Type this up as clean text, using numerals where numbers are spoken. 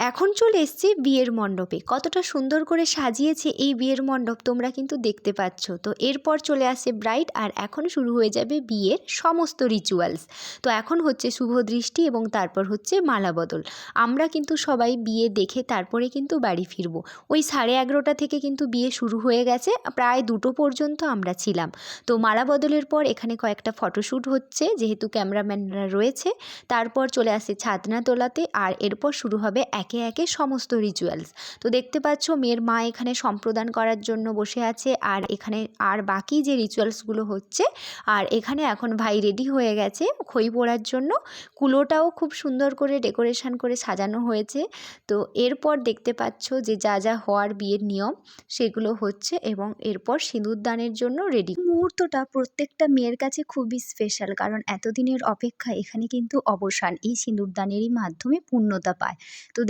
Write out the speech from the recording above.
এখন চলে এসেছি বিয়ের মণ্ডপে। কতটা সুন্দর করে সাজিয়েছে এই বিয়ের মণ্ডপ তোমরা কিন্তু দেখতে পাচ্ছ। তো এরপর চলে আসে ব্রাইড, আর এখন শুরু হয়ে যাবে বিয়ের সমস্ত রিচুয়ালস। তো এখন হচ্ছে শুভ দৃষ্টি এবং তারপর হচ্ছে মালা বদল। আমরা কিন্তু সবাই বিয়ে দেখে তারপরে কিন্তু বাড়ি ফিরবো। ওই 11:30 থেকে কিন্তু বিয়ে শুরু হয়ে গেছে, প্রায় 2টো পর্যন্ত আমরা ছিলাম। তো মালা বদলের পর এখানে কয়েকটা ফটোশ্যুট হচ্ছে, যেহেতু ক্যামেরাম্যানরা রয়েছে। তারপর চলে আসে ছাদনা তোলাতে, আর এরপর শুরু হবে একে একে সমস্ত রিচুয়ালস। তো দেখতে পাচ্ছ মেয়ের মা এখানে সম্প্রদান করার জন্য বসে আছে, আর এখানে আর বাকি যে রিচুয়ালসগুলো হচ্ছে। আর এখানে এখন ভাই রেডি হয়ে গেছে খই পোড়ার জন্য। কুলোটাও খুব সুন্দর করে ডেকোরেশন করে সাজানো হয়েছে। তো এরপর দেখতে পাচ্ছ যে যা যা হওয়ার বিয়ের নিয়ম সেগুলো হচ্ছে, এবং এরপর সিঁদুরদানের জন্য রেডি। মুহূর্তটা প্রত্যেকটা মেয়ের কাছে খুবই স্পেশাল, কারণ এতদিনের অপেক্ষা এখানে কিন্তু অবসান এই সিঁদুরদানেরই মাধ্যমে পূর্ণতা পায়। তো